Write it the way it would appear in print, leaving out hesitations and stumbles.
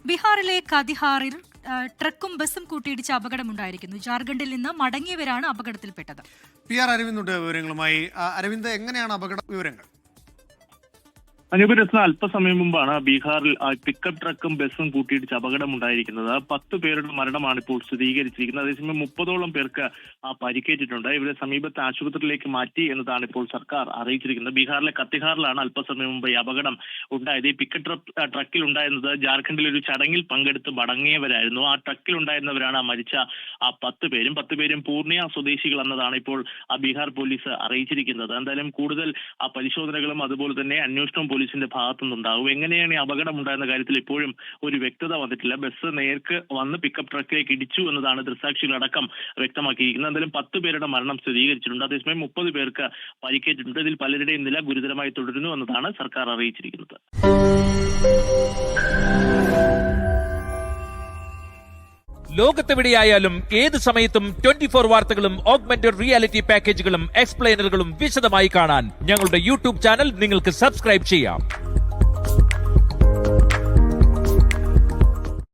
ബീഹാറിലെ കതിഹാറിൽ ട്രക്കും ബസും കൂട്ടിയിടിച്ച അപകടമുണ്ടായിരിക്കുന്നു. ജാർഖണ്ഡിൽ നിന്ന് മടങ്ങിയവരാണ് അപകടത്തിൽപ്പെട്ടത്. PR അരവിന്ദുണ്ട് വിവരങ്ങളുമായി. അരവിന്ദ്, എങ്ങനെയാണ് അപകട വിവരങ്ങൾ? അനുപരത്ന അല്പസമയം മുമ്പാണ് ബീഹാറിൽ പിക്കപ്പ് ട്രക്കും ബസും കൂട്ടിയിടിച്ച് അപകടമുണ്ടായിരിക്കുന്നത്. 10 പേരുടെ മരണമാണ് ഇപ്പോൾ സ്ഥിരീകരിച്ചിരിക്കുന്നത്. അതേസമയം 30ഓളം പേർക്ക് പരിക്കേറ്റിട്ടുണ്ട്. ഇവരെ സമീപത്തെ ആശുപത്രിയിലേക്ക് മാറ്റി എന്നതാണ് ഇപ്പോൾ സർക്കാർ അറിയിച്ചിരിക്കുന്നത്. ബീഹാറിലെ കത്തിഹാറിലാണ് അല്പസമയം മുമ്പ് ഈ അപകടം ഉണ്ടായത്. ഈ പിക്കപ്പ് ട്രക്കിൽ ഉണ്ടായിരുന്നത് ജാർഖണ്ഡിലെ ഒരു ചടങ്ങിൽ പങ്കെടുത്ത് മടങ്ങിയവരായിരുന്നു. ആ ട്രക്കിൽ ഉണ്ടായിരുന്നവരാണ് മരിച്ച 10 പേരും. 10 പേരും പൂർണിയ സ്വദേശികൾ എന്നതാണ് ഇപ്പോൾ ബീഹാർ പോലീസ് അറിയിച്ചിരിക്കുന്നത്. എന്തായാലും കൂടുതൽ പരിശോധനകളും അതുപോലെ തന്നെ അന്വേഷണവും പോലീസിന്റെ ഭാഗത്തുനിന്നുണ്ടാകും. എങ്ങനെയാണ് ഈ അപകടം ഉണ്ടായിരുന്ന കാര്യത്തിൽ ഇപ്പോഴും ഒരു വ്യക്തത വന്നിട്ടില്ല. ബസ് നേർക്ക് വന്ന് പിക്കപ്പ് ട്രക്കിലേക്ക് ഇടിച്ചു എന്നതാണ് ദൃക്സാക്ഷികളടക്കം വ്യക്തമാക്കിയിരിക്കുന്നത്. എന്തായാലും 10 പേരുടെ മരണം സ്ഥിരീകരിച്ചിട്ടുണ്ട്. അതേസമയം 30 പേർക്ക് പരിക്കേറ്റിട്ടുണ്ട്. ഇതിൽ പലരുടെയും നില ഗുരുതരമായി തുടരുന്നു എന്നതാണ് സർക്കാർ അറിയിച്ചിരിക്കുന്നത്. ലോകത്തെവിടെയായാലും ഏത് സമയത്തും 24 വാർത്തകളും ഓഗ്മെന്റഡ് റിയാലിറ്റി പാക്കേജുകളും എക്സ്പ്ലെയിനറുകളും വിശദമായി കാണാൻ ഞങ്ങളുടെ യൂട്യൂബ് ചാനൽ നിങ്ങൾക്ക് സബ്സ്ക്രൈബ് ചെയ്യാം.